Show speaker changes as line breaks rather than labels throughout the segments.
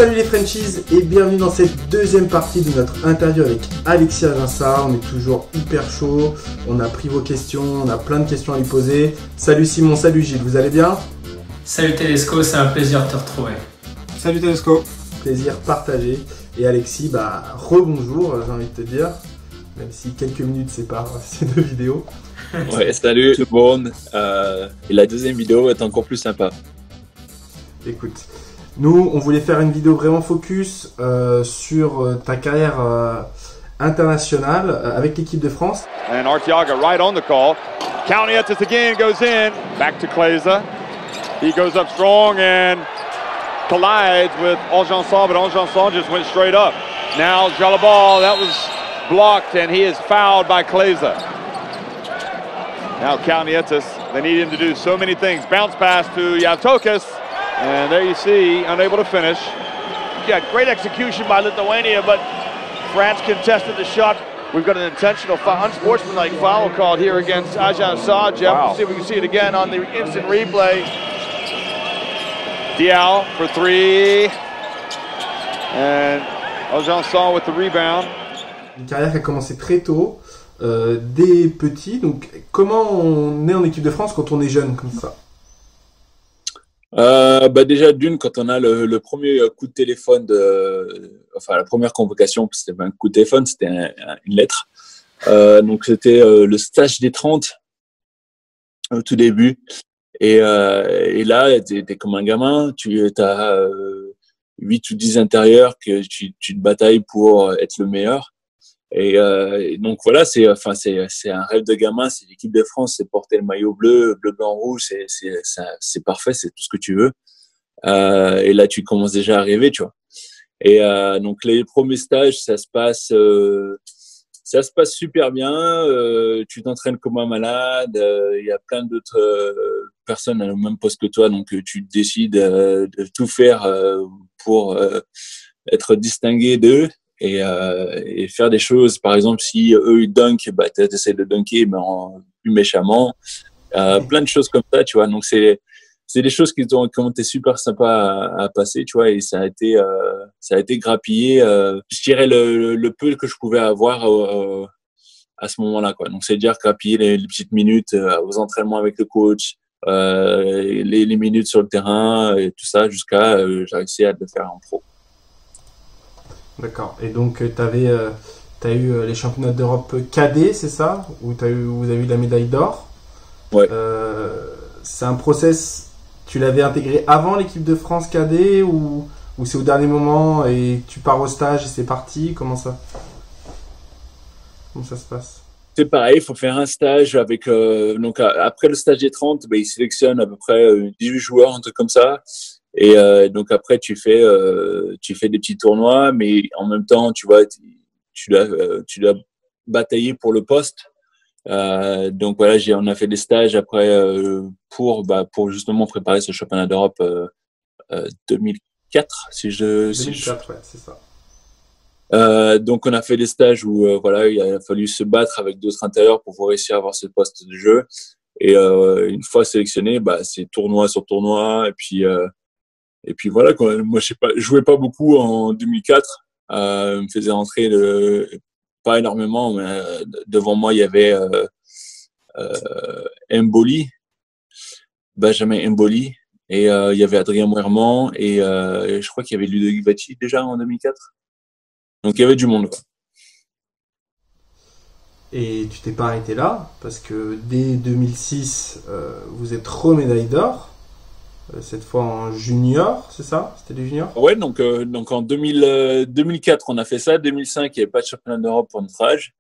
Salut les Frenchies et bienvenue dans cette deuxième partie de notre interview avec Alexis Aginsa. On est toujours hyper chaud, on a pris vos questions, on a plein de questions à lui poser. Salut Simon, salut Gilles, vous allez bien?
Salut Telesco, c'est un plaisir de te retrouver.
Salut Telesco.
Plaisir partagé. Et Alexis, rebonjour, j'ai envie de te dire, même si quelques minutes séparent ces deux vidéos.
Ouais, salut tout le monde. Et la deuxième vidéo est encore plus sympa.
Écoute, nous, on voulait faire une vidéo vraiment focus sur ta carrière internationale avec l'équipe de France.
And Arteaga right on the call. Countiettes again goes in. Back to Kleza. He goes up strong and collides with Aljanson, but Aljanson just went straight up. Now Jalabal, that was blocked and he is fouled by Kleza. Now Countiettes, they need him to do so many things. Bounce pass to Yavtokas. And there you see, unable to finish.
Yeah, great execution by Lithuania, but France contested the shot. We've got an intentional, unsportsmanlike foul called here against Ajahn Shah. Jeff,
Wow.
We'll see if we can see it again on the instant replay.
Diao for three. And Aljanson with the rebound.
Une carrière qui a commencé très tôt, dès petit. Donc, comment on est en équipe de France quand on est jeune comme ça?
Déjà d'une, quand on a le premier coup de téléphone, enfin la première convocation, c'était pas un coup de téléphone, c'était une lettre. Donc c'était le stage des 30 au tout début. Et là, t'es comme un gamin, tu as 8 ou 10 intérieurs que tu te batailles pour être le meilleur. Et donc voilà, c'est un rêve de gamin. C'est l'équipe de France, c'est porter le maillot bleu, blanc, rouge, c'est parfait, c'est tout ce que tu veux. Et là, tu commences déjà à rêver, tu vois. Et donc les premiers stages, ça se passe super bien. Tu t'entraînes comme un malade. Il y a plein d'autres personnes à le même poste que toi, donc tu décides de tout faire pour être distingué d'eux. Et faire des choses, par exemple, si eux ils dunkent, tu essaies de dunker, mais plus méchamment. Plein de choses comme ça, tu vois. Donc c'est des choses qui ont été super sympas à passer, tu vois. Et ça a été grappillé, je dirais le peu que je pouvais avoir à ce moment-là, quoi. Donc c'est dire grappiller les petites minutes aux entraînements avec le coach, les minutes sur le terrain et tout ça jusqu'à j'ai réussi à le faire en pro.
D'accord. Et donc, t'as eu les championnats d'Europe cadet, c'est ça? Où vous avez eu la médaille d'or.
Ouais.
C'est un process, tu l'avais intégré avant l'équipe de France cadet ou c'est au dernier moment et tu pars au stage et c'est parti? Comment ça se passe?
C'est pareil, il faut faire un stage avec donc après le stage des 30, ils sélectionnent à peu près 18 joueurs, un truc comme ça. Et donc après tu fais des petits tournois, mais en même temps tu dois batailler pour le poste. Donc voilà, on a fait des stages après pour justement préparer ce championnat d'Europe 2004
2004, ouais, c'est ça.
donc on a fait des stages où il a fallu se battre avec d'autres intérieurs pour réussir à avoir ce poste de jeu. Et une fois sélectionné, c'est tournoi sur tournoi. Et puis voilà, moi je jouais pas beaucoup en 2004. Me faisait rentrer pas énormément, mais devant moi il y avait Mboli, Benjamin Mboli, et il y avait Adrien Moerman et je crois qu'il y avait Ludovic Bacci déjà en 2004. Donc il y avait du monde, quoi.
Et tu t'es pas arrêté là parce que dès 2006, vous êtes remédaille d'or. Cette fois en junior, c'est ça? C'était des juniors?
Ouais, donc en 2004, on a fait ça. 2005, il n'y avait pas de championnat d'Europe pour notre âge.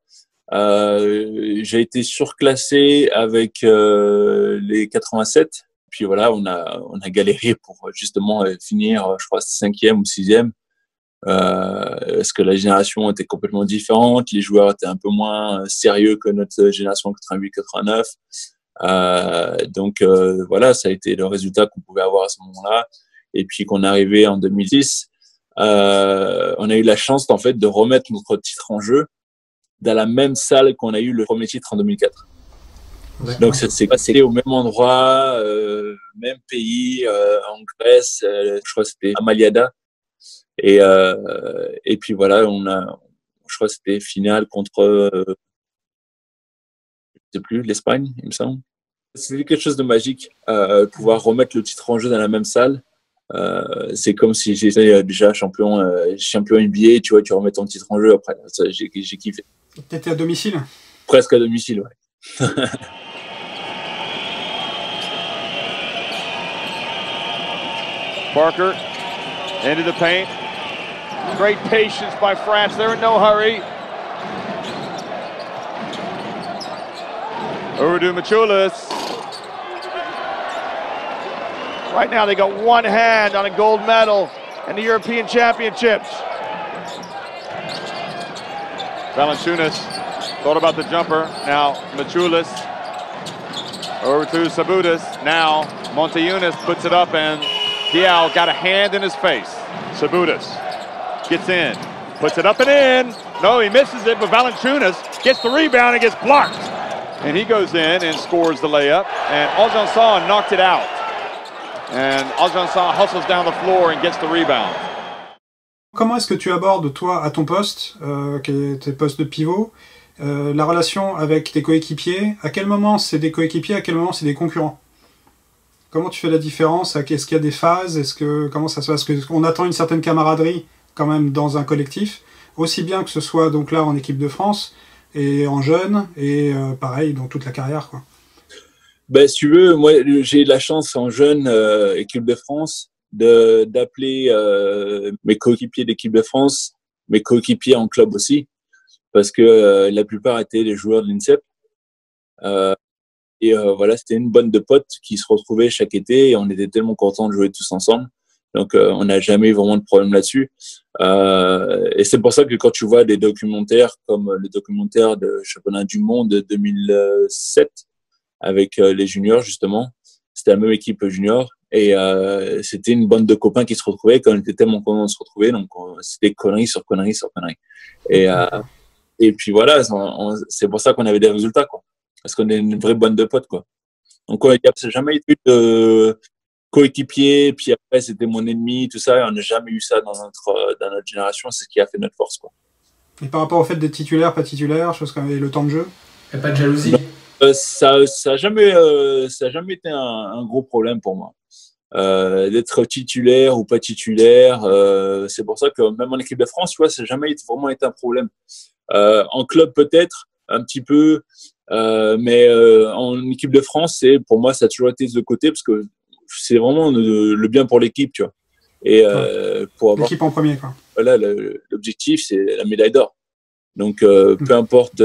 J'ai été surclassé avec les 87. Puis voilà, on a galéré pour justement finir, je crois, 5e ou 6e. Parce que la génération était complètement différente. Les joueurs étaient un peu moins sérieux que notre génération 88-89. Donc voilà, ça a été le résultat qu'on pouvait avoir à ce moment-là. Et puis qu'on est arrivé en 2006, on a eu la chance en fait de remettre notre titre en jeu dans la même salle qu'on a eu le premier titre en 2004. D'accord. Donc ça s'est passé au même endroit, même pays, en Grèce. Je crois que c'était à Maliada. Et puis voilà, je crois que c'était finale contre, je sais plus, l'Espagne, il me semble. C'était quelque chose de magique, pouvoir remettre le titre en jeu dans la même salle. C'est comme si j'étais déjà champion NBA, tu vois, tu remets ton titre en jeu après. Ça, j'ai kiffé.
T'étais à domicile?
Presque à domicile, ouais.
Parker into the paint. Great patience by France. They're in no hurry. Urdu Machulis. Right now they got one hand on a gold medal in the European Championships. Valanciunas thought about the jumper. Now Machulis over to Sabutis. Now Monteunis puts it up and Diao got a hand in his face. Sabutis gets in, puts it up and in. No, he misses it, but Valanciunas gets the rebound and gets blocked. And he goes in and scores the layup. And Aljansan knocked it out. And Aljansan hustles down the floor and gets the rebound.
Comment est-ce que tu abordes, toi, à ton poste, qui est tes postes de pivot, la relation avec tes coéquipiers? À quel moment c'est des coéquipiers, à quel moment c'est des concurrents? Comment tu fais la différence? Est-ce qu'il y a des phases? Comment ça se passe? Parce qu'on attend une certaine camaraderie quand même dans un collectif, aussi bien que ce soit donc là en équipe de France et en jeune, et pareil dans toute la carrière, quoi.
Ben, si tu veux, moi j'ai eu la chance en jeune équipe de France d'appeler mes coéquipiers d'équipe de France, mes coéquipiers en club aussi, parce que la plupart étaient les joueurs de l'INSEP. Voilà, c'était une bande de potes qui se retrouvaient chaque été et on était tellement contents de jouer tous ensemble. Donc, on n'a jamais eu vraiment de problème là-dessus. Et c'est pour ça que quand tu vois des documentaires comme le documentaire de Championnat du Monde de 2007 avec les juniors, justement, c'était la même équipe junior et c'était une bande de copains qui se retrouvaient quand on était tellement contents de se retrouver. Donc, c'était conneries sur conneries sur conneries. Et puis voilà, c'est pour ça qu'on avait des résultats, quoi. Parce qu'on est une vraie bande de potes, quoi. Donc, ça n'a jamais été de coéquipier, puis après, c'était mon ennemi, tout ça. Et on n'a jamais eu ça dans notre génération. C'est ce qui a fait notre force, quoi.
Et par rapport au fait d'être titulaire, pas titulaire, chose comme le temps de jeu?
Il n'y a pas de jalousie?
Non, ça a jamais été un gros problème pour moi. D'être titulaire ou pas titulaire, c'est pour ça que même en équipe de France, tu vois, ça n'a jamais vraiment été un problème. En club, peut-être, un petit peu, mais en équipe de France, pour moi, ça a toujours été de côté parce que c'est vraiment le bien pour l'équipe, tu vois. Et pour avoir
l'équipe en premier, quoi.
Voilà, l'objectif, c'est la médaille d'or. Donc, peu importe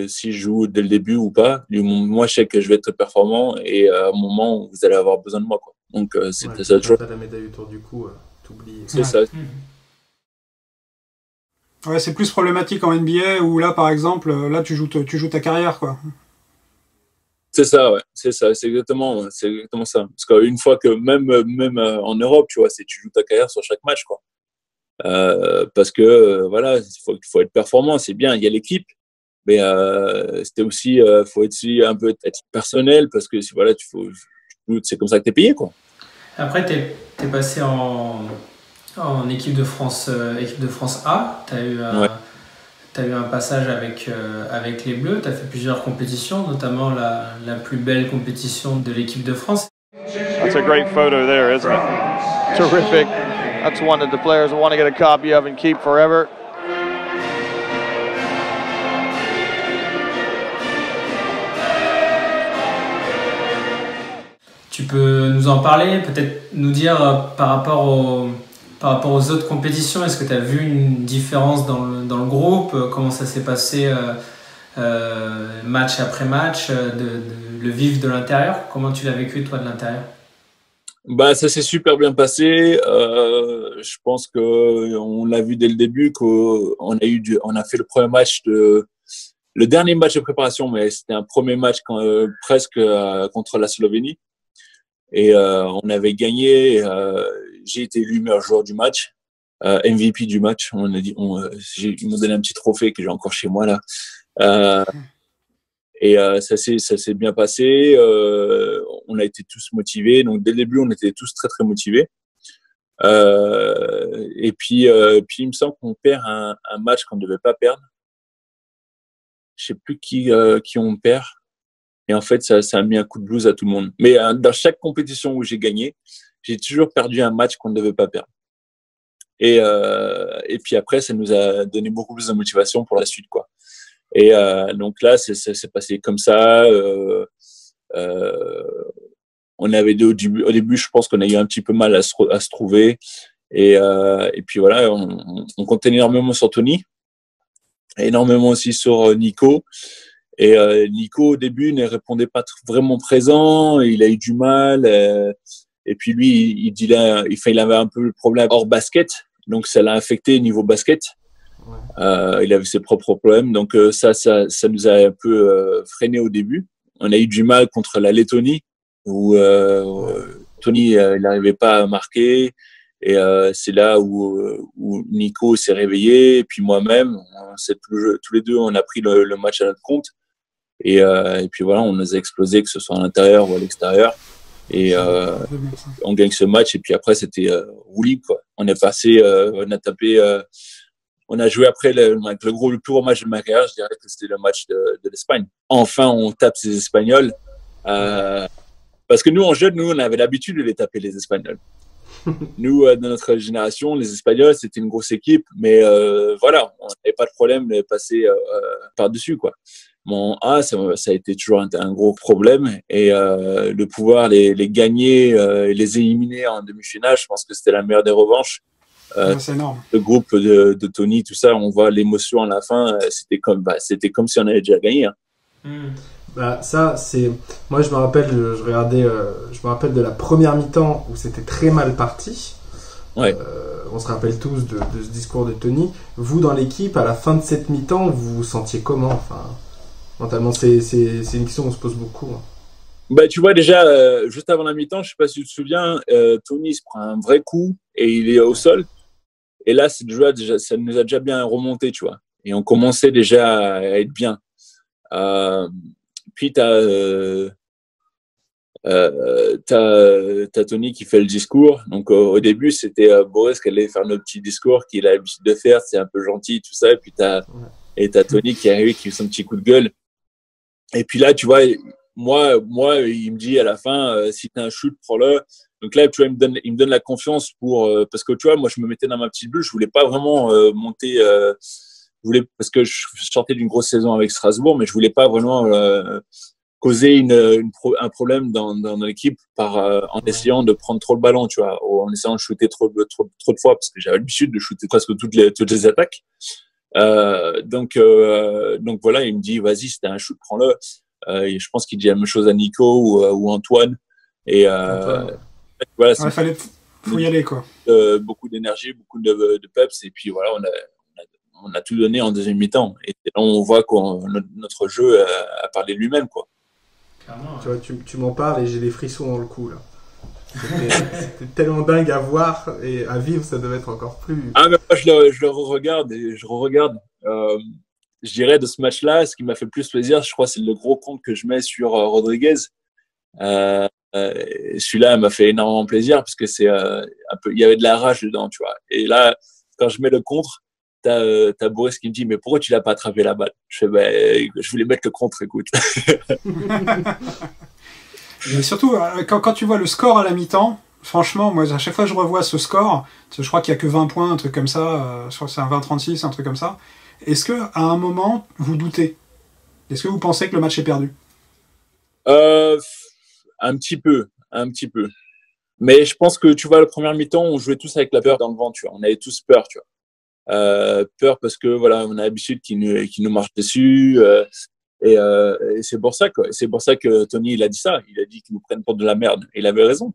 si je joue dès le début ou pas, moi, je sais que je vais être performant et à un moment, vous allez avoir besoin de moi, quoi. Donc, c'était ça.
Quand t'as la médaille autour du cou, t'oublies.
C'est ça.
Ouais, c'est plus problématique en NBA où là, par exemple, là, tu joues ta carrière, quoi.
C'est ça, ouais. C'est ça. C'est exactement ça. Parce qu'une fois que même en Europe, tu vois, tu joues ta carrière sur chaque match, quoi. Parce que voilà, il faut être performant. C'est bien. Il y a l'équipe, mais c'était aussi, faut être aussi un peu être personnel parce que voilà, c'est comme ça que t'es payé, quoi.
Après, t'es passé en équipe de France A. T'as eu un passage avec les Bleus. T'as fait plusieurs compétitions, notamment la plus belle compétition de l'équipe de France.
That's a great photo there, isn't it? Terrific. That's one that the players want to get a copy of and keep forever.
Tu peux nous en parler, peut-être nous dire par rapport aux autres compétitions, est-ce que tu as vu une différence dans le groupe? Comment ça s'est passé match après match, le vivre de l'intérieur? Comment tu l'as vécu, toi, de l'intérieur?
Bah, ça s'est super bien passé. Je pense qu'on l'a vu dès le début qu'on a fait le premier match le dernier match de préparation, mais c'était un premier match presque contre la Slovénie. Et on avait gagné. J'ai été élu meilleur joueur du match, MVP du match. Ils m'ont donné un petit trophée que j'ai encore chez moi là. Et ça s'est bien passé. On a été tous motivés. Donc dès le début, on était tous très très motivés. Puis il me semble qu'on perd un match qu'on ne devait pas perdre. Je sais plus qui on perd. Et en fait, ça a mis un coup de blues à tout le monde. Mais dans chaque compétition où j'ai gagné, j'ai toujours perdu un match qu'on ne devait pas perdre. Et puis après, ça nous a donné beaucoup plus de motivation pour la suite, quoi. Et donc là, c'est passé comme ça. On avait au début, je pense qu'on a eu un petit peu mal à se trouver. Et puis voilà, on comptait énormément sur Tony, énormément aussi sur Nico. Et Nico, au début, ne répondait pas vraiment présent. Il a eu du mal. Et puis lui, il avait un peu le problème hors basket. Donc ça l'a affecté niveau basket. Ouais. Il avait ses propres problèmes. Donc ça nous a un peu freiné au début. On a eu du mal contre la Lettonie, où Tony il n'arrivait pas à marquer. Et c'est là où Nico s'est réveillé. Et puis moi-même, tous les deux, on a pris le match à notre compte. Et puis voilà, on nous a explosé, que ce soit à l'intérieur ou à l'extérieur. Et on gagne ce match. Et puis après, c'était roue quoi. On est passé, on a tapé, on a joué après le plus gros match de ma carrière. Je dirais que c'était le match de l'Espagne. Enfin, on tape ces Espagnols. Parce que nous, en jeune, on avait l'habitude de les taper, les Espagnols. Nous, dans notre génération, les Espagnols, c'était une grosse équipe. Mais voilà, on n'avait pas de problème de passer par-dessus, quoi. Bon, ça a été toujours un gros problème. Et de pouvoir les gagner et les éliminer en demi-finale, je pense que c'était la meilleure des revanches.
C'est énorme.
Le groupe de Tony, tout ça, on voit l'émotion à la fin. C'était comme si on avait déjà gagné. Hein.
Bah, ça, c'est. Moi, je me rappelle, je me rappelle de la première mi-temps où c'était très mal parti.
Ouais.
On se rappelle tous de ce discours de Tony. Vous, dans l'équipe, à la fin de cette mi-temps, vous vous sentiez comment? Enfin, mentalement, c'est une question qu'on se pose beaucoup. Hein.
Bah, tu vois, déjà, juste avant la mi-temps, je sais pas si tu te souviens, Tony se prend un vrai coup et il est au sol. Et là, déjà, ça nous a déjà bien remonté, tu vois. Et on commençait déjà à être bien. Puis t'as Tony qui fait le discours. Donc au début, c'était Boris qui allait faire notre petit discours qu'il a l'habitude de faire. C'est un peu gentil, tout ça. Et puis t'as Tony qui est arrivé, qui fait son petit coup de gueule. Et puis là, tu vois, moi, il me dit à la fin, si t'as un shoot, prends-le. Donc là, tu vois, il me donne la confiance parce que tu vois, moi, je me mettais dans ma petite bulle. Je voulais pas vraiment monter. Parce que je sortais d'une grosse saison avec Strasbourg, mais je voulais pas vraiment causer un problème dans l'équipe en essayant de prendre trop le ballon, tu vois, en essayant de shooter trop de fois, parce que j'avais l'habitude de shooter presque toutes les attaques. Donc voilà, il me dit, vas-y, si t'as un shoot, prends-le. Et je pense qu'il dit la même chose à Nico ou Antoine. Et voilà,
faut y aller, quoi.
Beaucoup d'énergie, beaucoup de peps, et puis voilà, on a tout donné en deuxième mi-temps. Et là, on voit que notre jeu a parlé de lui-même, quoi.
Tu vois, tu m'en parles et j'ai des frissons dans le cou, là. C'était tellement dingue à voir et à vivre, ça devait être encore plus...
Ah, mais moi, je le re-regarde et je re-regarde. Je dirais, de ce match-là, ce qui m'a fait le plus plaisir, je crois, c'est le gros compte que je mets sur Rodriguez. Celui-là m'a fait énormément plaisir parce que il y avait de la rage dedans, tu vois. Et là, quand je mets le contre, t'as Boris qui me dit, mais pourquoi tu l'as pas attrapé la balle? Je fais, je voulais mettre le contre, écoute.
Mais surtout, quand tu vois le score à la mi-temps, franchement, moi, à chaque fois que je revois ce score, je crois qu'il y a que 20 points, un truc comme ça, je crois que c'est un 20-36, un truc comme ça. Est-ce que à un moment, vous doutez? Est-ce que vous pensez que le match est perdu?
Un petit peu. Mais je pense que, tu vois, la première mi-temps, on jouait tous avec la peur dans le ventre, tu vois. On avait tous peur, tu vois. Peur parce que voilà, on a l'habitude qu'il nous marche dessus, et c'est pour ça que Tony il a dit ça. Il a dit qu'ils nous prennent pour de la merde. Et il avait raison.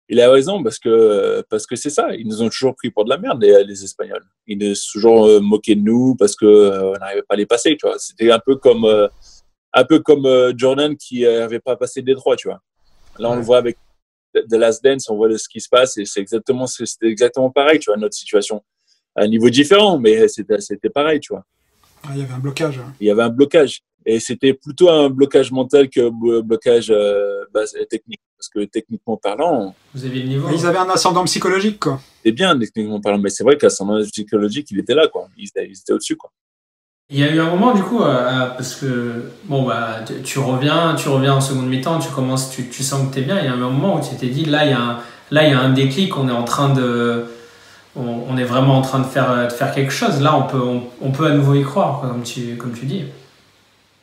Il a raison parce que c'est ça. Ils nous ont toujours pris pour de la merde, les Espagnols. Ils nous ont toujours moqué de nous parce que on n'arrivait pas à les passer. Tu vois, c'était un peu comme Jordan qui avait pas passé Détroit. Tu vois. Là, on le voit avec The Last Dance. On voit ce qui se passe et c'était exactement pareil. Tu vois, notre situation. À un niveau différent, mais c'était pareil, tu vois.
Ah, il y avait un blocage.
Il y avait un blocage. Et c'était plutôt un blocage mental que blocage technique. Parce que techniquement parlant,
Vous aviez le niveau.
Ils avaient un ascendant psychologique, quoi.
c'est bien techniquement parlant. Mais c'est vrai qu'ascendant psychologique, il était là, quoi. Ils étaient au-dessus, quoi.
Il y a eu un moment du coup, parce que bon bah tu reviens en seconde mi-temps, tu commences, tu sens que t'es bien. Il y a un moment où tu t'es dit là il y a un déclic, on est en train de, on est vraiment en train de faire quelque chose. Là on peut à nouveau y croire, quoi, comme tu dis.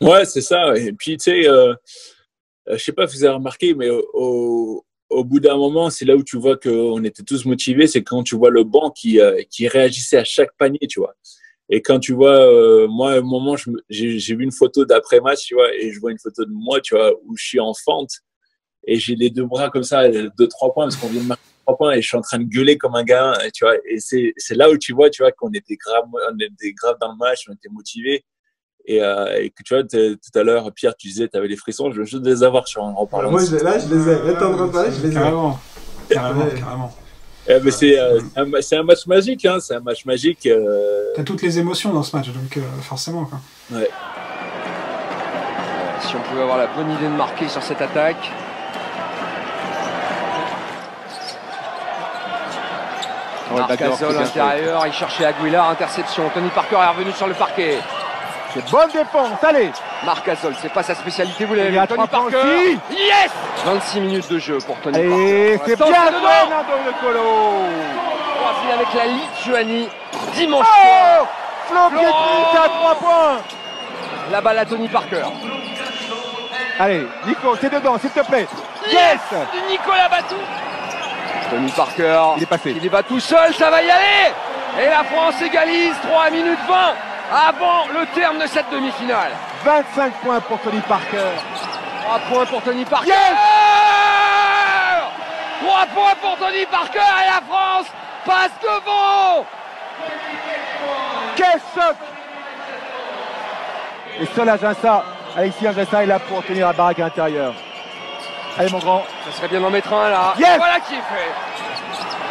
Ouais, c'est ça. Et puis tu sais, je sais pas si vous avez remarqué, mais au bout d'un moment, c'est là où tu vois qu'on était tous motivés. C'est quand tu vois le banc qui réagissait à chaque panier, tu vois. Et quand tu vois, moi, à un moment, j'ai vu une photo d'après-match, tu vois, et je vois une photo de moi, tu vois, où je suis en fente et j'ai les deux bras comme ça, 2-3 points, parce qu'on vient de marquer 3 points et je suis en train de gueuler comme un gamin, tu vois. Et c'est là où tu vois qu'on était grave dans le match, on était motivés. Et que tu vois, tout à l'heure, Pierre, tu disais, tu avais les frissons, je veux juste les avoir en parlant.
Moi, je les ai. Là, t'es en train de parler, je les ai.
Carrément.
Mais c'est un match magique, hein. C'est un match magique.
T'as toutes les émotions dans ce match, donc forcément, quoi.
Ouais.
Si on pouvait avoir la bonne idée de marquer sur cette attaque. Marc Gasol à l'intérieur, il cherchait Aguilar, interception. Tony Parker est revenu sur le parquet.
C'est bonne défense, allez.
Marc Gasol, c'est pas sa spécialité, vous l'avez vu. Tony Parker,
aussi.
yes. 26 minutes de jeu pour Tony
Et
Parker.
c'est bien joué, Nando De Colo.
Croisé avec la Lituanie dimanche
Oh,
soir.
Flo Pietri à 3 points.
La balle à Tony Parker.
Allez, Nico, c'est dedans, s'il te plaît.
Yes, du Nicolas Batum. Tony Parker,
Il est passé.
il est pas tout seul, ça va y aller. Et la France égalise 3 minutes 20 avant le terme de cette demi-finale.
25 points pour Tony Parker.
3 points pour Tony Parker.
Yes.
3 points pour Tony Parker et la France passe devant.
Quel choc. Et seul Alexis Ajassa est là pour tenir la baraque à l'intérieur. Allez mon grand.
Ça serait bien d'en mettre un là.
Yes.
Voilà qui est fait.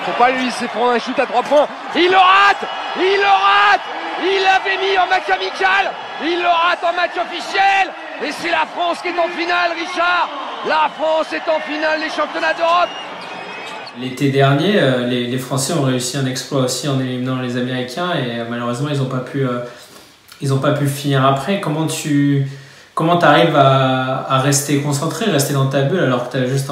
Faut pas lui laisser prendre un shoot à 3 points. Il le rate. Il le rate. Il l'avait mis en match amical. Il le rate en match officiel. Et c'est la France qui est en finale, Richard. La France est en finale des championnats d'Europe.
L'été dernier, les Français ont réussi un exploit aussi en éliminant les Américains et malheureusement ils n'ont pas pu finir après. Comment t'arrives à rester concentré, rester dans ta bulle alors que t'as juste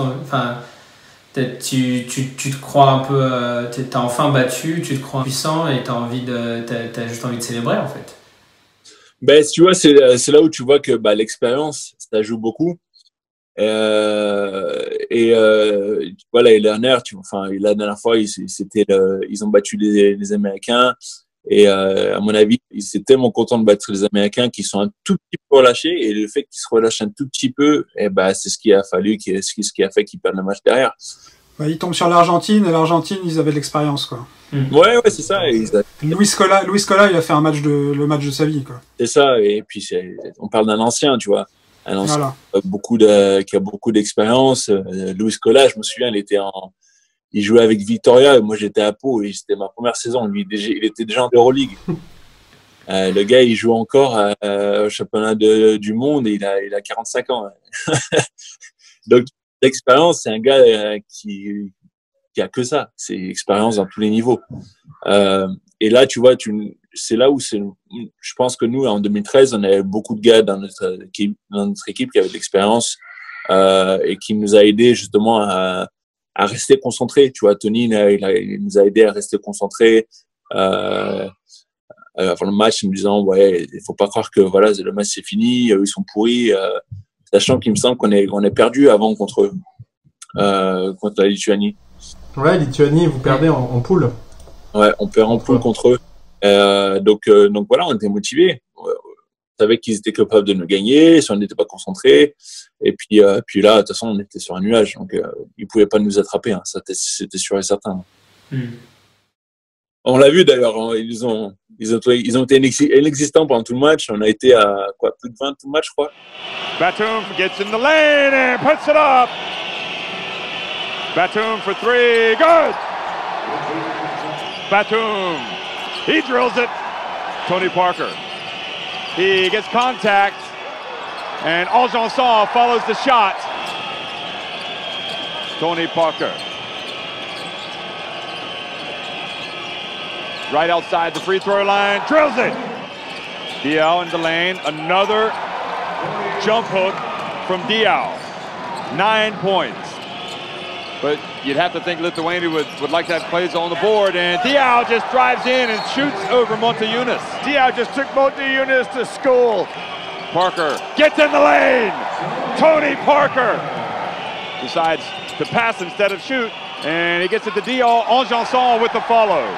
tu te crois un peu, t'as enfin battu, tu te crois puissant et t'as juste envie de célébrer en fait.
Ben, tu vois, c'est là où tu vois que l'expérience, ça joue beaucoup. Voilà, l'année dernière, la dernière fois, ils ont battu les Américains. Et à mon avis, ils étaient tellement contents de battre les Américains qu'ils sont un tout petit peu relâchés. Et le fait qu'ils se relâchent un tout petit peu, c'est ce qui a fallu, ce qui a fait qu'ils perdent le match derrière.
Bah, ils tombent sur l'Argentine, et l'Argentine, ils avaient de l'expérience, quoi.
Ouais, c'est ça.
Luis Scola, il a fait le match de sa vie, quoi.
C'est ça. Et puis, on parle d'un ancien, tu vois. Un ancien
Voilà.
qui a beaucoup d'expérience. Luis Scola, je me souviens, il jouait avec Victoria. Moi, j'étais à Pau et c'était ma première saison. Lui, il était déjà en Euroleague. Le gars, il joue encore au championnat du monde et il a 45 ans. Donc, l'expérience, c'est un gars qui a que ça. C'est expérience dans tous les niveaux. Et là, tu vois, c'est là où je pense que nous, en 2013, on avait beaucoup de gars dans notre équipe qui avaient de l'expérience et qui nous a aidés justement à rester concentrés. Tu vois, Tony, il nous a aidés à rester concentrés avant le match, en nous disant ouais, il faut pas croire que voilà, le match c'est fini, ils sont pourris, sachant qu'il me semble qu'on est perdu avant contre la Lituanie.
Ouais, Lituanie, vous perdez en poule.
Ouais, on perd en poule contre eux. Donc voilà, on était motivés. On savait qu'ils étaient capables de nous gagner si on n'était pas concentrés. Et puis là, de toute façon, on était sur un nuage, donc ils pouvaient pas nous attraper. Hein. C'était sûr et certain. On l'a vu d'ailleurs. Hein, ils ont été inexistants pendant tout le match. On a été à plus de 20 tout le match, je crois.
Batum gets in the lane and puts it up. Batum for 3, good. Batum, he drills it. Tony Parker. He gets contact, and Argenson follows the shot. Tony Parker. Right outside the free throw line, drills it. Diaw in the lane, another jump hook from Diaw. 9 points. But you'd have to think Lithuania would like to have plays on the board, and Diaw just drives in and shoots over Motiejunas.
Diaw just took Motiejunas to school.
Parker gets in the lane. Tony Parker decides to pass instead of shoot, and he gets it to Diaw. Argenson with the follow.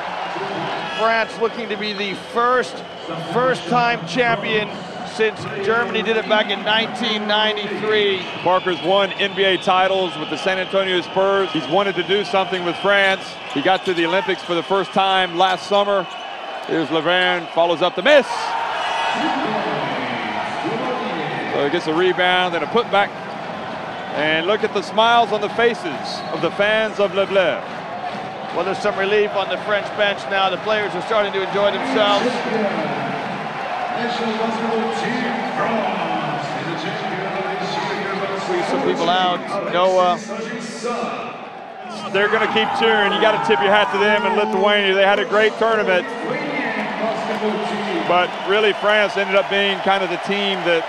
France looking to be the first-time champion since Germany did it back in 1993.
Parker's won NBA titles with the San Antonio Spurs. He's wanted to do something with France. He got to the Olympics for the first time last summer. Here's Laverne, follows up the miss. So he gets a rebound and a putback. And look at the smiles on the faces of the fans of Le Bleu.
Well, there's some relief on the French bench now. The players are starting to enjoy themselves. Squeeze some people out. Noah.
They're going to keep cheering. You got to tip your hat to them in Lithuania. They had a great tournament. But really, France ended up being kind of the team that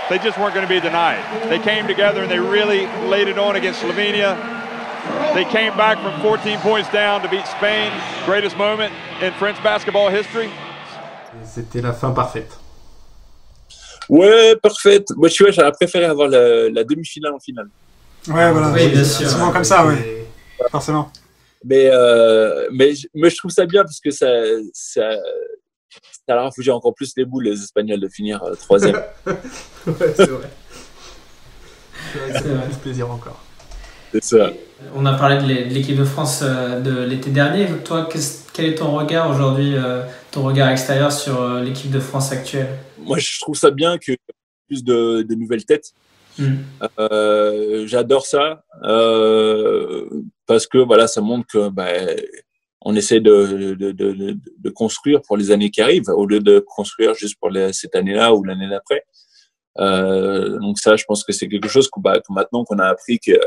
they just weren't going to be denied. They came together and they really laid it on against Slovenia. They came back from 14 points down to beat Spain. Greatest moment in French basketball history.
C'était la fin parfaite.
Ouais, parfaite. Moi, tu vois, j'aurais préféré avoir la demi-finale en finale.
Ouais, voilà.
Oui, bien sûr.
Souvent comme ça, oui. Forcément.
Mais je trouve ça bien parce que ça leur a foutu encore plus les boules, les Espagnols, de finir troisième.
Ouais, c'est vrai. C'est vrai que ça fait plus plaisir encore.
C'est ça.
On a parlé de l'équipe de France de l'été dernier. Toi, quel est ton regard aujourd'hui, ton regard extérieur sur l'équipe de France actuelle?
Moi, je trouve ça bien qu'il y ait plus de nouvelles têtes. J'adore ça parce que voilà, ça montre que on essaie de construire pour les années qui arrivent au lieu de construire juste pour cette année-là ou l'année d'après. Donc ça, je pense que c'est quelque chose que maintenant qu'on a appris que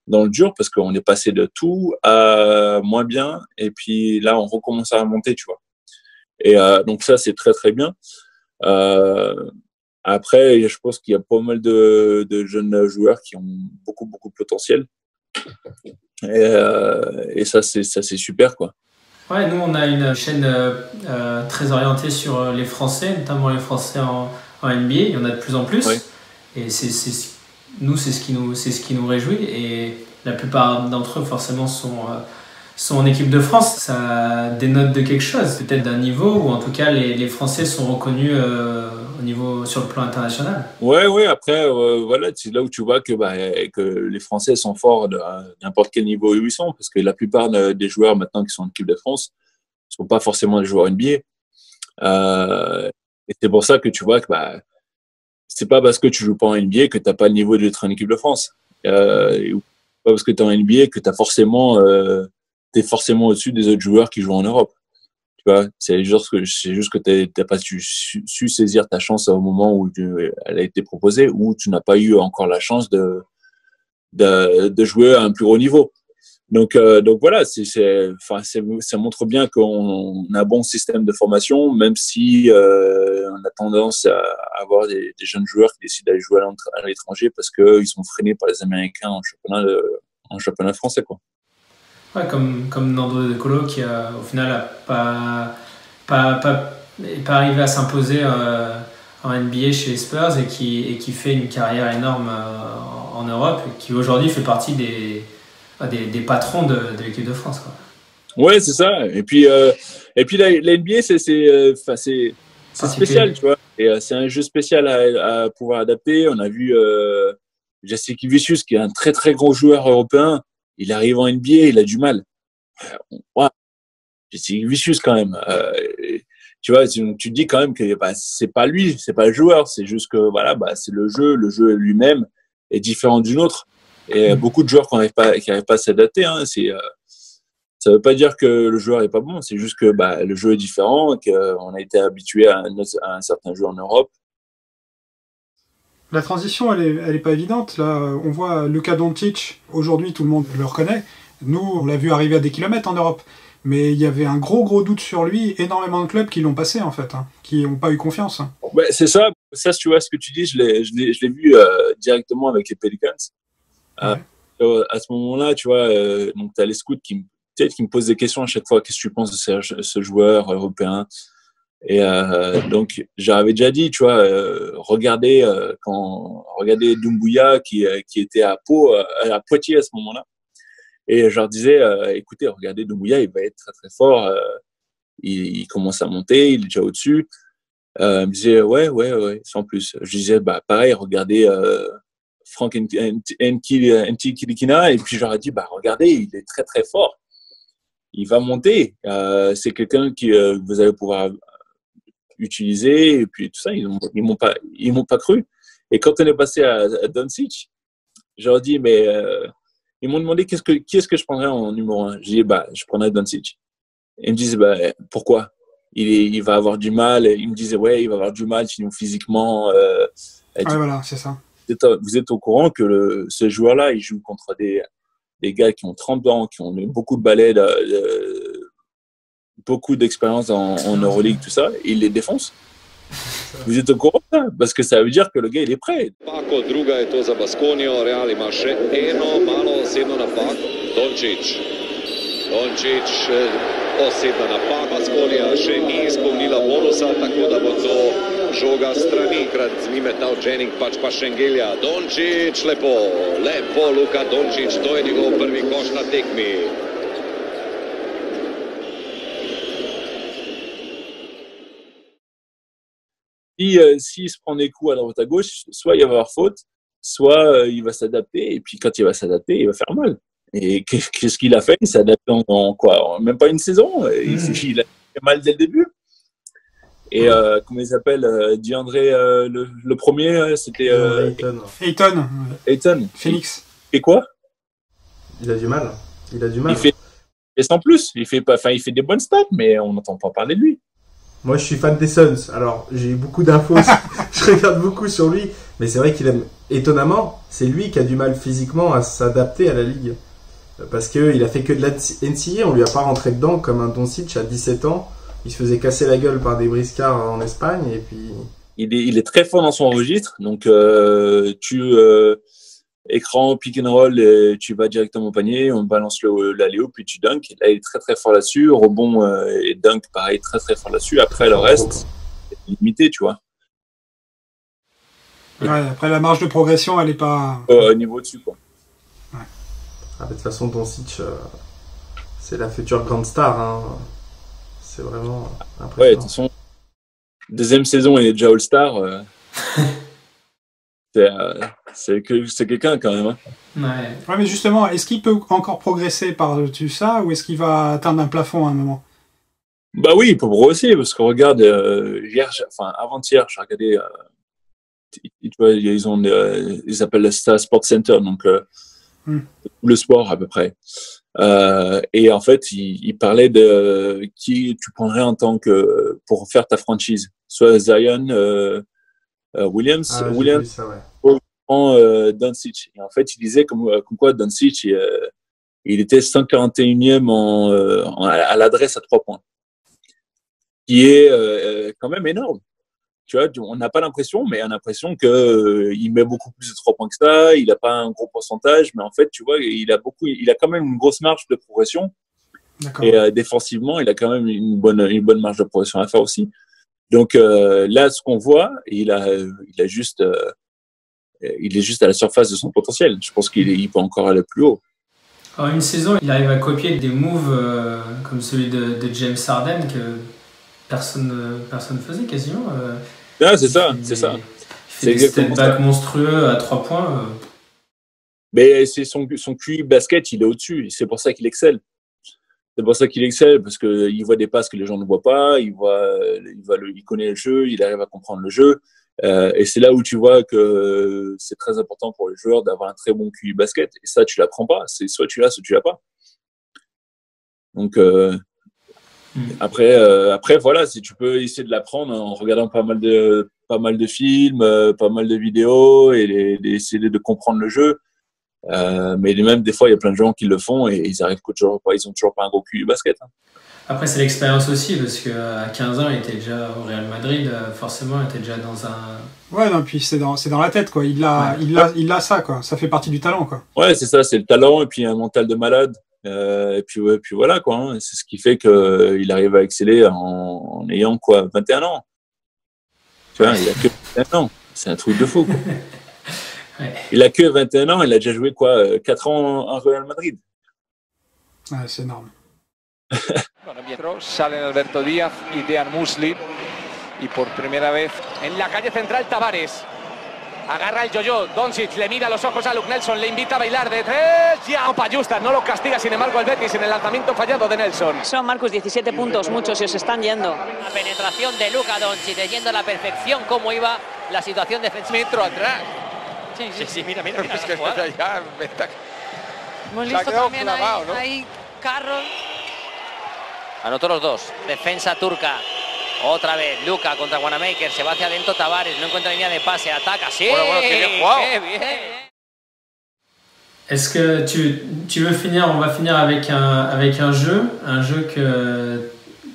dans le dur, parce qu'on est passé de tout à moins bien, et puis là, on recommence à remonter, tu vois. Et donc ça, c'est très, très bien. Après, je pense qu'il y a pas mal de jeunes joueurs qui ont beaucoup, beaucoup de potentiel. Et ça, c'est super, quoi.
Ouais, nous, on a une chaîne très orientée sur les Français, notamment les Français en NBA. Il y en a de plus en plus. Oui. Et c'est ce qui nous réjouit. Et la plupart d'entre eux, forcément, sont en équipe de France. Ça dénote de quelque chose, peut-être d'un niveau où, en tout cas, les Français sont reconnus sur le plan international.
Ouais. Après, voilà, c'est là où tu vois que les Français sont forts à n'importe quel niveau où ils sont, parce que la plupart des joueurs maintenant qui sont en équipe de France ne sont pas forcément des joueurs NBA. Et c'est pour ça que tu vois que c'est pas parce que tu joues pas en NBA que tu n'as pas le niveau d'être en équipe de France. Ou pas parce que tu es en NBA que t'es forcément au-dessus des autres joueurs qui jouent en Europe. Tu vois, c'est juste que t'as pas su saisir ta chance au moment où elle a été proposée, ou tu n'as pas eu encore la chance de jouer à un plus haut niveau. Donc voilà, ça montre bien qu'on a un bon système de formation, même si on a tendance à avoir des jeunes joueurs qui décident d'aller jouer à l'étranger parce qu'ils sont freinés par les Américains en championnat français, quoi.
Ouais, comme Nando De Colo qui au final n'a pas arrivé à s'imposer en NBA chez les Spurs et qui fait une carrière énorme en Europe et qui aujourd'hui fait partie des patrons de l'équipe de France, quoi.
Ouais, c'est ça. Et puis la NBA, c'est spécial, tu vois. Et c'est un jeu spécial à pouvoir adapter. On a vu Jasikevičius, qui est un très très gros joueur européen. Il arrive en NBA, il a du mal. Ouais, Jasikevičius quand même. Tu vois, tu te dis quand même que c'est pas lui, c'est pas le joueur. C'est juste que voilà, c'est le jeu. Le jeu lui-même est différent d'une autre. Et beaucoup de joueurs qui n'arrivent pas à s'adapter. Hein, Ça veut pas dire que le joueur est pas bon, c'est juste que le jeu est différent, qu'on a été habitué à un certain jeu en Europe.
La transition, elle est pas évidente. Là, on voit Luka Doncic. Aujourd'hui, tout le monde le reconnaît. Nous, on l'a vu arriver à des kilomètres en Europe. Mais il y avait un gros doute sur lui. Énormément de clubs qui l'ont passé, en fait, qui n'ont pas eu confiance.
Ouais, c'est ça. Ça, si tu vois ce que tu dis, je l'ai vu directement avec les Pelicans. Ouais. À ce moment-là, tu vois, donc tu as les scouts qui me posent des questions à chaque fois. Qu'est-ce que tu penses de ce joueur européen? Et donc, j'avais déjà dit, tu vois, regardez Doumbouya qui était à Poitiers à ce moment-là. Et je leur disais, écoutez, regardez Doumbouya, il va être très très fort. Il commence à monter, il est déjà au-dessus. Ils me disaient, ouais, sans plus. Je disais, pareil, regardez Frank Ntilikina. Et puis, j'aurais dit, regardez, il est très très fort. Il va monter. C'est quelqu'un qui vous allez pouvoir utiliser. Et puis, tout ça, ils m'ont pas cru. Et quand on est passé à Doncic, je leur dis, mais ils m'ont demandé qui est-ce que je prendrais en numéro 1. Je dis, je prendrais Doncic. Ils me disent, pourquoi? Il va avoir du mal. Ils me disaient, ouais, il va avoir du mal sinon physiquement.
Voilà, c'est ça.
Vous êtes au courant que ce joueur-là, il joue contre des gars qui ont 30 ans, qui ont beaucoup de balais, beaucoup d'expérience en Euroleague, tout ça, et il les défonce. Vous êtes au courant de ça? Parce que ça veut dire que le gars, il est prêt.
Pako, druga je to za Baskonio, Real ima še eno, malo sedno napak, Doncic osedna napak, Baskonija še ni izpolnila bonusa, tako da bo to žoga strani, krat ni metal Jennings, pač pa Šengelja. Doncic, lepo, Luka Doncic, to je njegov prvi koš na tekmi.
S'il se prend des coups à droite à gauche, soit il va y avoir faute, soit il va s'adapter, et puis quand il va s'adapter, il va faire mal. Et qu'est-ce qu'il a fait? Il s'est adapté en quoi? Même pas une saison. Il a fait mal dès le début. Et comment il s'appelle? DeAndre, le premier, c'était Ayton.
Phoenix.
Et quoi?
Il a du mal.
Et sans plus, il fait des bonnes stats, mais on n'entend pas parler de lui.
Moi, je suis fan des Suns. Alors, j'ai beaucoup d'infos. Je regarde beaucoup sur lui. Mais c'est vrai qu'il aime, étonnamment, c'est lui qui a du mal physiquement à s'adapter à la ligue. Parce qu'il a fait que de la NCAA. On lui a pas rentré dedans comme un Doncic à 17 ans. Il se faisait casser la gueule par des briscards en Espagne. Et puis...
Il est très fort dans son registre. Donc, écran, pick and roll, tu vas directement au panier, on balance l'alley-oop, puis tu dunk. Là, il est très très fort là-dessus. Rebond et dunk, pareil, très très fort là-dessus. Après, le reste, c'est limité, tu vois.
Ouais, après, la marge de progression, elle n'est pas...
Au niveau dessus, quoi.
Ouais. De toute façon, Doncic, c'est la future grande star. Hein. C'est vraiment impressionnant.
Ouais, de toute façon, deuxième saison, il est déjà All-Star. C'est quelqu'un quand même. Hein.
Ouais, mais justement, est-ce qu'il peut encore progresser par-dessus ça ou est-ce qu'il va atteindre un plafond à un moment?
Oui, il peut progresser parce que regarde, avant-hier, j'ai regardé. Tu vois, ils appellent le Sport Center, donc le sport à peu près. Et en fait, il parlait de qui tu prendrais en tant que pour faire ta franchise, soit Zion. Williams,
vu ça, ouais.
Doncic. Et en fait, il disait comme quoi Doncic, il était 141e à l'adresse à 3 points, qui est quand même énorme. Tu vois, on n'a pas l'impression, mais on a l'impression qu'il met beaucoup plus de 3 points que ça. Il n'a pas un gros pourcentage, mais en fait, tu vois, il a quand même une grosse marge de progression.
D'accord.
Et défensivement, il a quand même une bonne marge de progression à faire aussi. Donc là, ce qu'on voit, il est juste à la surface de son potentiel. Je pense qu'il peut encore aller plus haut.
En une saison, il arrive à copier des moves comme celui de James Harden que personne faisait quasiment.
C'est ça.
C'est des step-back monstrueux à 3 points.
Mais c'est son QI basket, il est au-dessus. C'est pour ça qu'il excelle. C'est pour ça qu'il excelle, parce qu'il voit des passes que les gens ne voient pas, il connaît le jeu, il arrive à comprendre le jeu. Et c'est là où tu vois que c'est très important pour les joueurs d'avoir un très bon QI basket. Et ça, tu l'apprends pas. C'est soit tu l'as pas. Donc après, voilà, si tu peux essayer de l'apprendre en regardant pas mal de films, pas mal de vidéos et essayer de comprendre le jeu. Mais même des fois, il y a plein de gens qui le font et ils arrivent toujours pas, ils ont toujours pas un gros cul du basket. Hein.
Après, c'est l'expérience aussi, parce qu'à 15 ans, il était déjà au Real Madrid, forcément, il était déjà dans un...
Ouais, non, puis c'est dans la tête, quoi. Il a ça, quoi. Ça fait partie du talent, quoi.
Ouais, c'est ça, c'est le talent et puis un mental de malade. Et puis voilà, quoi. Hein. C'est ce qui fait qu'il arrive à exceller en ayant, 21 ans. Tu vois, il a que 21 ans. C'est un truc de fou, quoi.
Ouais.
Il a que 21 ans, il a déjà joué, 4 ans en Real Madrid.
Ouais, c'est énorme.
Salen Alberto Díaz y Dean Musli y por primera vez en la calle central Tavares agarra el yo-yo, Doncic le mira a los ojos a Luke Nelson, le invita a bailar de tres, ya Opayusta no lo castiga, sin embargo el Betis en el lanzamiento fallado de Nelson.
Son Marcus 17 puntos, muchos se os están yendo.
La penetración de Luka Doncic, yendo a la perfección cómo iba la situación defensiva.
Metro atrás.
Sí, mira
Es que ya
Hemos
Se ha
visto
quedado
también
clavado, ¿no?
ahí Carroll.
Anotó los dos. Defensa turca. Otra vez Luka contra Wanamaker. Se va hacia adentro Tavares. No encuentra línea de pase. Ataca. Sí.
Bueno, qué bien jugado.
Qué bien.
Est-ce que tu veux finir? On va finir avec un jeu que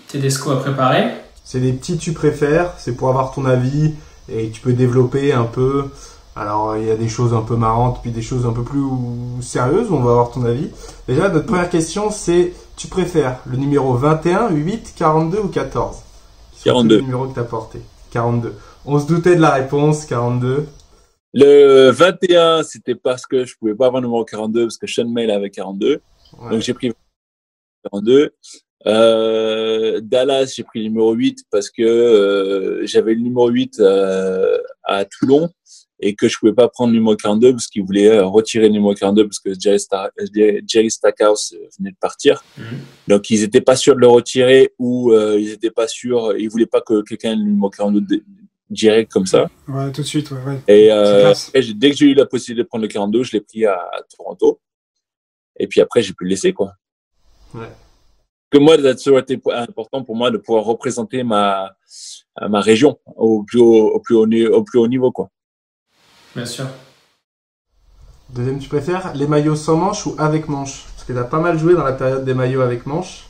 Tedesco a préparé.
C'est des petits tu préfères, c'est pour avoir ton avis et tu peux développer un peu. Alors il y a des choses un peu marrantes puis des choses un peu plus sérieuses, on va avoir ton avis. Déjà notre première question c'est tu préfères le numéro 21, 8, 42 ou 14?
42.
Le numéro que tu as porté. 42. On se doutait de la réponse, 42.
Le 21, c'était parce que je pouvais pas avoir le numéro 42 parce que Sean May avait 42. Ouais. Donc j'ai pris 42. Dallas, j'ai pris le numéro 8 parce que j'avais le numéro 8 à Toulon et que je pouvais pas prendre le numéro 42 parce qu'ils voulaient retirer le numéro 42 parce que Jerry Stackhouse venait de partir. Donc ils étaient pas sûrs de le retirer ou ils étaient pas sûrs, ils voulaient pas que quelqu'un ait le numéro 42 direct comme ça.
Ouais, tout de suite, ouais.
Et dès que j'ai eu la possibilité de prendre le 42, je l'ai pris à Toronto. Et puis après, j'ai pu le laisser, quoi.
Ouais.
Que moi, ça a toujours été important pour moi de pouvoir représenter ma région au plus haut niveau, quoi.
Bien sûr.
Deuxième, tu préfères les maillots sans manches ou avec manches? Parce que tu as pas mal joué dans la période des maillots avec manches.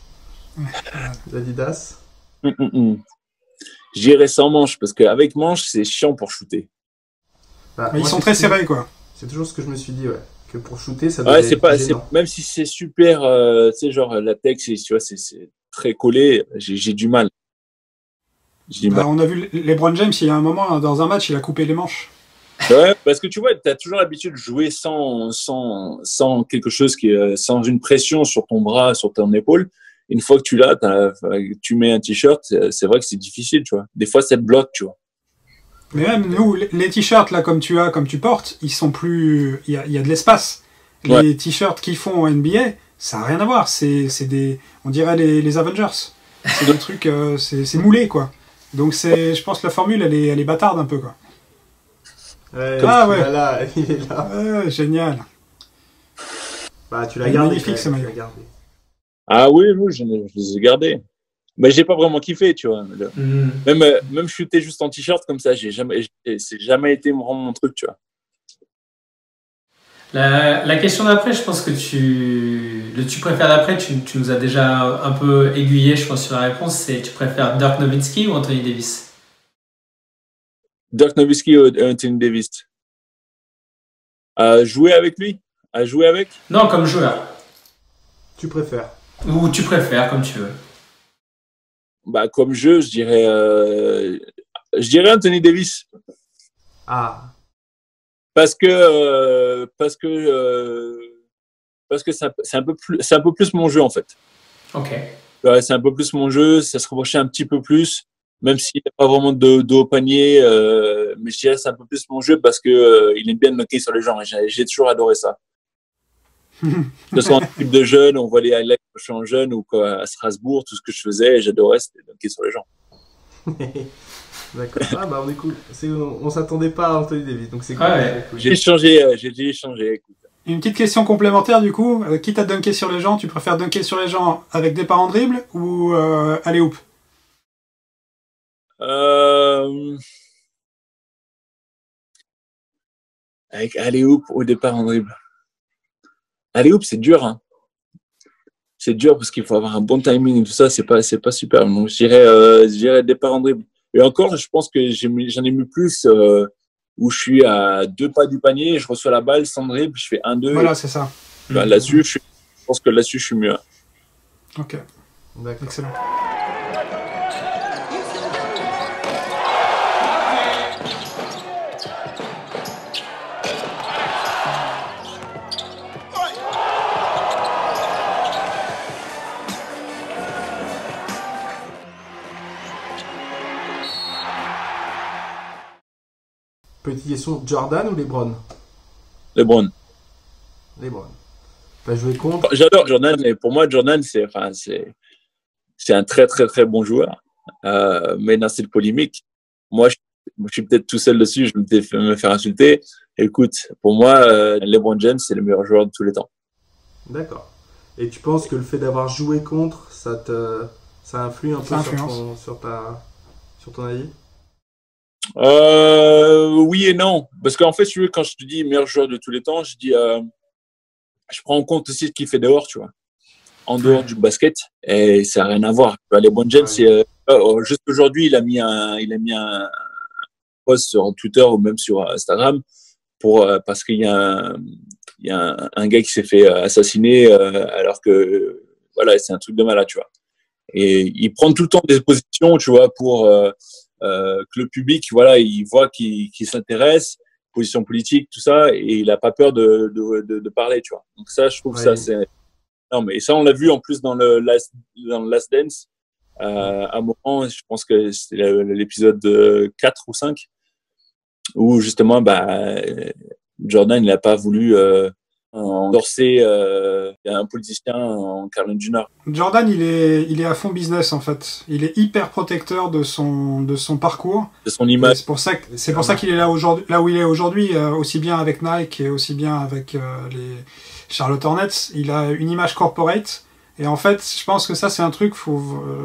D'Adidas.
J'irais sans manches parce qu'avec manches, c'est chiant pour shooter.
Bah,
ils sont très serrés, quoi.
C'est toujours ce que je me suis dit, ouais. Que pour shooter, ça doit
être même si c'est super, tu sais, genre latex, tu vois, c'est très collé, j'ai du mal.
On a vu LeBron James, il y a un moment, dans un match, il a coupé les manches.
Ouais, parce que tu vois, tu as toujours l'habitude de jouer sans quelque chose sans une pression sur ton bras, sur ton épaule. Une fois que tu mets un t-shirt, c'est vrai que c'est difficile, tu vois. Des fois, ça te bloque, tu vois.
Mais même nous, les t-shirts là comme tu portes, ils sont plus, il y a de l'espace.
Ouais.
Les t-shirts qu'ils font en NBA, ça n'a rien à voir. C'est des, on dirait les Avengers. C'est des trucs, c'est moulé, quoi. Donc je pense que la formule elle est bâtarde un peu, quoi.
Ouais,
ouais.
Là, il est là.
Ouais, génial.
Bah tu l'as gardé.
Magnifique ce maillot.
Ah oui, je les ai gardés. Mais j'ai pas vraiment kiffé, tu vois. Même shooter juste en t-shirt comme ça, c'est jamais été vraiment mon truc, tu vois.
La question d'après, je pense que tu préfères d'après, tu nous as déjà un peu aiguillé, je pense, sur la réponse, c'est tu préfères Dirk Nowitzki ou Anthony Davis?
Dirk Nowitzki ou Anthony Davis? Jouer avec lui? À jouer avec?
Non, comme joueur.
Tu préfères?
Ou tu préfères, comme tu veux.
Bah, comme jeu, je dirais Anthony Davis.
Ah.
Parce que c'est un peu plus mon jeu, en fait.
Ok.
Ouais, c'est un peu plus mon jeu, ça se rapprochait un petit peu plus, même s'il n'y a pas vraiment de haut panier, mais je dirais c'est un peu plus mon jeu parce que il aime bien knocker sur les gens et j'ai toujours adoré ça. Que ce soit en équipe de jeunes, on voit les highlights quand je suis en jeune ou à Strasbourg, tout ce que je faisais, j'adorais, c'était knocker sur les gens.
D'accord. Ah bah on est cool. On s'attendait pas à Anthony Davis, donc c'est cool.
Ouais.
J'ai échangé, écoute.
Une petite question complémentaire du coup. Quitte à dunker sur les gens, tu préfères dunker sur les gens avec départ en dribble ou alley-oop?
Avec alley-oop au départ en dribble. Alley-oop, c'est dur, hein. C'est dur parce qu'il faut avoir un bon timing et tout ça, c'est pas super. Donc, je dirais départ en dribble. Et encore, je pense que j'en ai mis plus où je suis à 2 pas du panier, je reçois la balle sans dribble, je fais 1-2.
Voilà, c'est ça.
Là-dessus, je pense que là-dessus, je suis mieux.
Ok. Excellent.
Petite question, Jordan ou LeBron?
LeBron.
LeBron. T'as joué contre?
J'adore Jordan, mais pour moi, Jordan, c'est un très, très, très bon joueur. Mais dans cette polémique, moi, je suis peut-être tout seul dessus, je vais me faire insulter. Écoute, pour moi, LeBron James, c'est le meilleur joueur de tous les temps.
D'accord. Et tu penses que le fait d'avoir joué contre, ça influe un peu sur ton avis?
Oui et non. Parce qu'en fait, tu veux, quand je te dis meilleur joueur de tous les temps, je dis, je prends en compte aussi ce qu'il fait dehors, tu vois. En dehors du basket, et ça n'a rien à voir. LeBron James, juste aujourd'hui, il a mis un post sur Twitter ou même sur Instagram parce qu'il y a un gars qui s'est fait assassiner alors que voilà, c'est un truc de malade, tu vois. Et il prend tout le temps des positions, tu vois, pour que le public, voilà, il voit qu'il s'intéresse, position politique, tout ça, et il n'a pas peur de parler, tu vois. Donc ça, je trouve ça, c'est... Non, mais ça, on l'a vu en plus dans le Last Dance. À un moment, je pense que c'était l'épisode 4 ou 5, où justement, Jordan, il n'a pas voulu endorser un politicien en Caroline du Nord.
Jordan, il est à fond business en fait. Il est hyper protecteur de son parcours,
de son image.
C'est pour ça qu'il est là où il est aujourd'hui, aussi bien avec Nike et aussi bien avec les Charlotte Hornets. Il a une image corporate. Et en fait, je pense que ça, c'est un truc,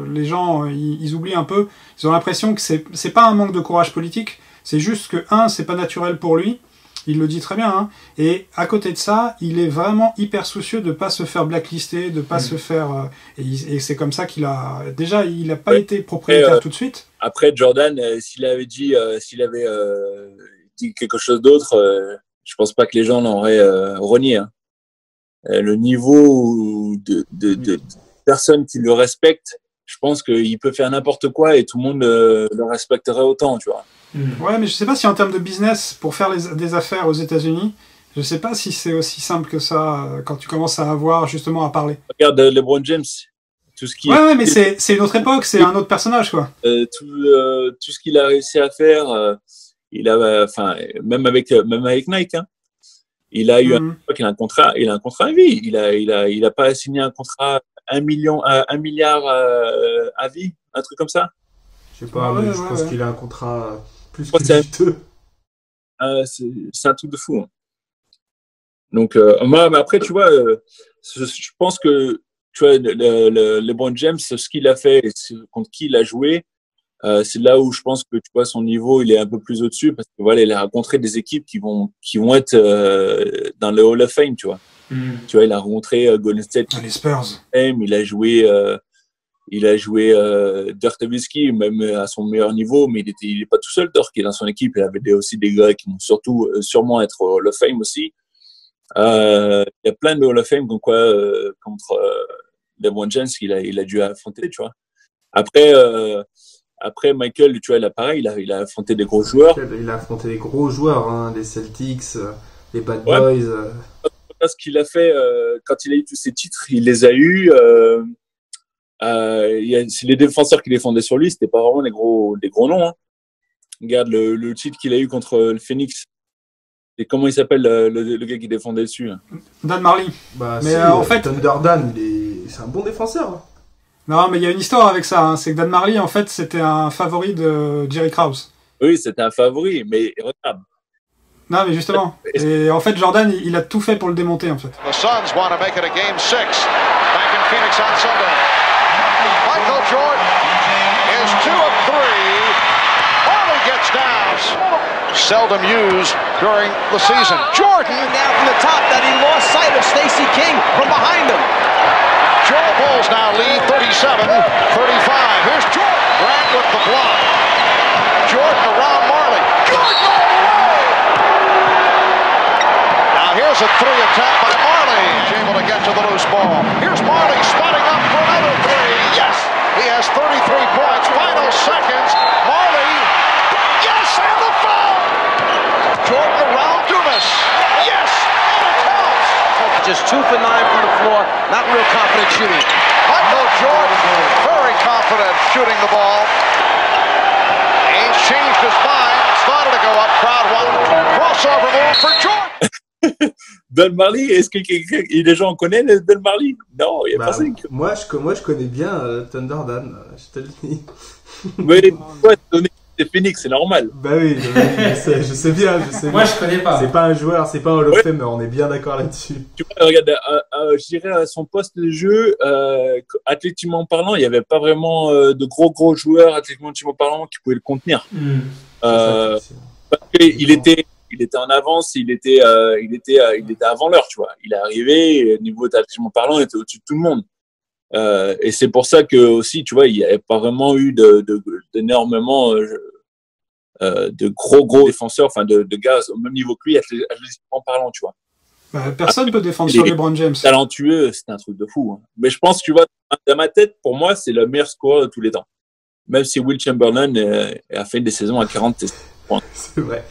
les gens, ils oublient un peu. Ils ont l'impression que c'est pas un manque de courage politique. C'est juste que, c'est pas naturel pour lui. Il le dit très bien, hein. Et à côté de ça, il est vraiment hyper soucieux de pas se faire blacklister, de pas se faire... et c'est comme ça qu'il a... Déjà, il n'a pas été propriétaire tout de suite.
Après, Jordan, s'il avait dit quelque chose d'autre, je pense pas que les gens l'auraient renié. Hein. Le niveau de personnes qui le respectent, je pense qu'il peut faire n'importe quoi et tout le monde le respecterait autant, tu vois.
Ouais, mais je sais pas si en termes de business, pour faire des affaires aux États-Unis, je sais pas si c'est aussi simple que ça quand tu commences à avoir justement à parler.
Regarde LeBron James, tout ce qui.
Ouais, mais c'est une autre époque, c'est un autre personnage, quoi.
Tout ce qu'il a réussi à faire, il a, même avec Nike, hein, il a eu il a un contrat à vie. Il a pas signé un contrat 1 milliard à vie, un truc comme ça.
Je sais pas, mais je pense qu'il a un contrat plus que juteux.
C'est un truc de fou. Hein. Donc, mais après, tu vois, je pense que tu vois, LeBron James, ce qu'il a fait et contre qui il a joué, c'est là où je pense que tu vois son niveau, il est un peu plus au-dessus parce que voilà, il a rencontré des équipes qui vont être dans le Hall of Fame, tu vois. Tu vois, il a rencontré Golden State,
les Spurs.
Il a joué Dirk Nowitzki, même à son meilleur niveau, mais il est pas tout seul. Dirk est dans son équipe, il avait aussi des gars qui vont sûrement être au Hall of Fame aussi. Il y a plein de Hall of Fame contre LeBron James il a dû affronter, tu vois. Après Michael, tu vois, là pareil, il a affronté des gros joueurs.
Il a affronté des gros joueurs, hein, les Celtics, les Bad Boys.
Ce qu'il a fait quand il a eu tous ces titres, il les a eus. Les défenseurs qui défendaient sur lui, c'était pas vraiment des gros noms. Hein. Regarde le titre qu'il a eu contre le Phoenix. Et comment il s'appelle le gars qui défendait dessus, hein.
Dan Marley.
Mais en fait, Thunder Dan, c'est un bon défenseur. Hein.
Non, mais il y a une histoire avec ça. Hein. C'est que Dan Marley, en fait, c'était un favori de Jerry Krause.
Oui, c'était un favori, mais regarde.
Non, mais justement. Et en fait, Jordan, il a tout fait pour le démonter, en fait.
The Suns want to make it a game 6 back in Phoenix on Sunday. Michael Jordan is 2 of 3. Marley gets down. Seldom used during the season. Jordan
Now from the top that he lost sight of Stacey King from behind him.
Jordan Bulls now lead 37-35. Here's Jordan. Grant with the block. Jordan around Marley. Jordan all the way. Now here's a 3 attempt by Marley. He's able to get to the loose ball. Here's Marley spotting up for another 3. Yes, he has 33 points. Final seconds. Marley. Yes, and the foul. Jordan around Dumas. Yes, and it counts.
Just 2 for 9 from the floor. Not real confident shooting.
Michael Jordan, very confident shooting the ball. Ainge changed his mind, started to go up, crowd one. Crossover move for Jordan.
Don Marley, est-ce que les gens connaissent Don Marley? Non, il n'y a
Bah,
personne.
moi, je connais bien Thunder Dan, je te le dis.
Mais toi, donner c'est Phoenix, c'est normal.
Bah oui, je sais bien.
Moi, je connais pas.
C'est pas un joueur, c'est pas un Hall of Famer, on est bien d'accord là-dessus.
Tu vois, regarde, je dirais à son poste de jeu, athlétiquement parlant, il n'y avait pas vraiment de gros joueurs athlétiquement parlant qui pouvaient le contenir. Parce qu'il était en avance, il était avant l'heure, tu vois. Il est arrivé, niveau athlétiquement parlant, il était au-dessus de tout le monde. Et c'est pour ça que aussi, tu vois, il n'y avait pas vraiment eu d'énormément de gros défenseurs, enfin de gars au même niveau que lui, athlétiquement parlant, tu vois.
Bah, personne ne peut défendre sur LeBron James.
Talentueux, c'est un truc de fou. Hein. Mais je pense, tu vois, dans ma tête, pour moi, c'est le meilleur scoreur de tous les temps. Même si Will Chamberlain a fait des saisons à 40 points.
C'est vrai.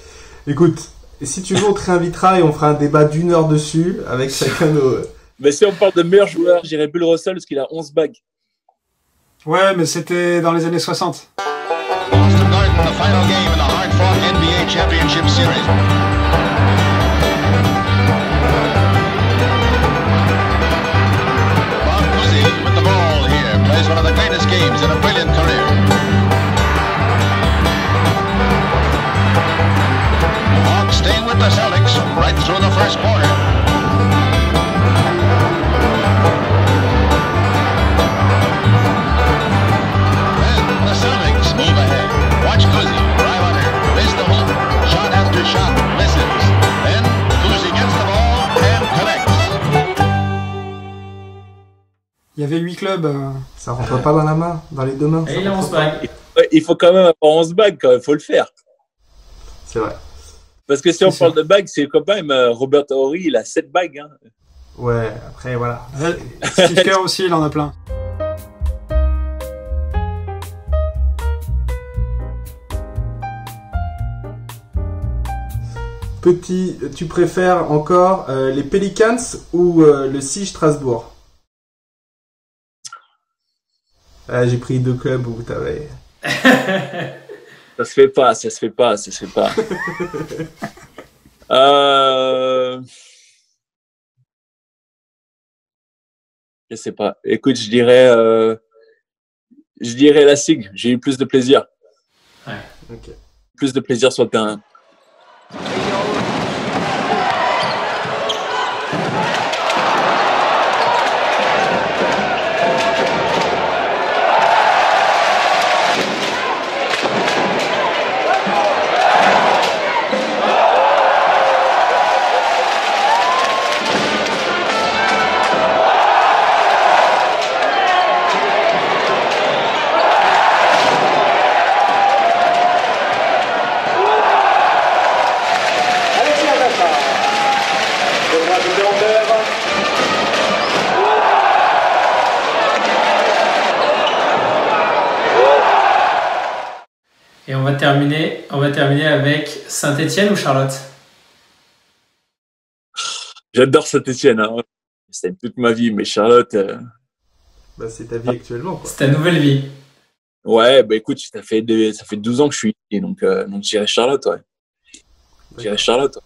Écoute, si tu veux, on te réinvitera et on fera un débat d'1 heure dessus avec chacun nos...
Mais si on parle de meilleur joueur, j'irais Bill Russell parce qu'il a 11 bagues.
Ouais, mais c'était dans les années 60.
Boston Garden, the final game in the hard-fought NBA Championship Series. Bob Cousy with the ball here. Plays one of the greatest games in a brilliant career. Hawks staying with the Celtics right through the first quarter. Watch Cousy, drive under, miss the hook, shot after shot, misses. Then Cousy gets the ball and connects.
Il y avait 8 clubs.
Ça rentre pas dans la main, dans les deux mains.
Et il a 11 bagues.
Il faut quand même avoir 11 bagues, quand même, faut le faire.
C'est vrai.
Parce que si on parle de bagues, c'est quand même Robert Horry, il a 7 bagues. Hein.
Ouais, après voilà.
Steve Kerr aussi, il en a plein.
Petit, tu préfères encore les Pelicans ou le SIG Strasbourg? J'ai pris 2 clubs où t'avais...
Ça se fait pas. Je sais pas. Écoute, je dirais la SIG. J'ai eu plus de plaisir.
Ouais.
Ok.
Plus de plaisir sur le terrain.
Et on va terminer avec Saint-Étienne ou Charlotte?
J'adore Saint-Étienne. Hein. C'était toute ma vie, mais Charlotte.
Bah, c'est ta vie actuellement, quoi.
C'est ta nouvelle vie.
Ouais, bah écoute, ça fait 12 ans que je suis ici, donc j'irai Charlotte, ouais. J'irai Charlotte. Ouais.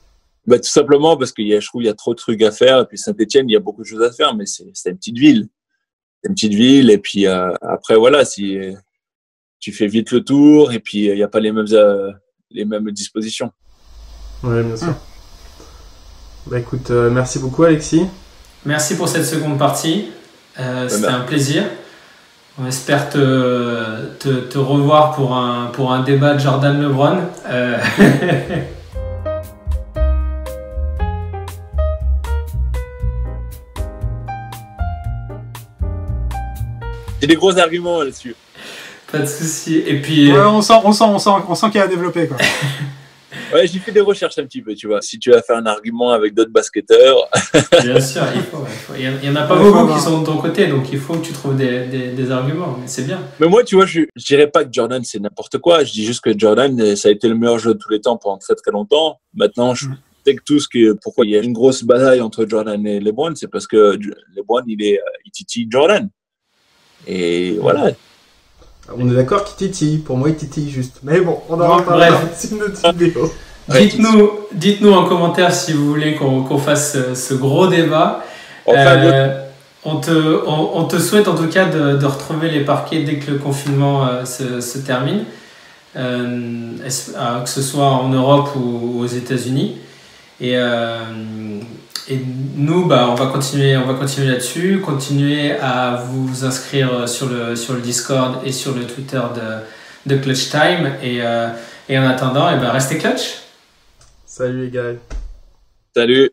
Bah, tout simplement parce que je trouve qu'il y a trop de trucs à faire. Et puis Saint-Étienne, il y a beaucoup de choses à faire, mais c'est une petite ville. C'est une petite ville, et puis après, voilà, si tu fais vite le tour, et puis il n'y a pas les mêmes dispositions.
Oui, bien sûr. Bah écoute, merci beaucoup Alexis.
Merci pour cette seconde partie. C'était un plaisir. On espère te revoir pour un débat de Jordan-LeBron.
J'ai des gros arguments là-dessus.
Pas de souci. Et puis.
Ouais, on sent qu'il y a à développer, quoi.
Ouais, j'ai fait des recherches un petit peu, tu vois. Si tu vas faire un argument avec d'autres basketteurs.
Bien sûr, il faut. Il y en a pas beaucoup qui sont de ton côté, donc il faut que tu trouves des arguments. Mais c'est bien.
Mais moi, tu vois, je dirais pas que Jordan c'est n'importe quoi. Je dis juste que Jordan, ça a été le meilleur jeu de tous les temps pendant très très longtemps. Maintenant, je sais que pourquoi il y a une grosse bataille entre Jordan et LeBron, c'est parce que LeBron il titille Jordan. Et voilà.
On est d'accord qu'il titille. Pour moi, il titille juste. Mais bon, on en reparlera. C'est une autre vidéo.
Dites-nous en commentaire si vous voulez qu'on fasse ce gros débat. On te souhaite en tout cas de retrouver les parquets dès que le confinement se termine, que ce soit en Europe ou aux États-Unis. Et nous, on va continuer là-dessus, continuer à vous inscrire sur le Discord et sur le Twitter de Clutch Time. Et en attendant, restez clutch.
Salut les gars.
Salut.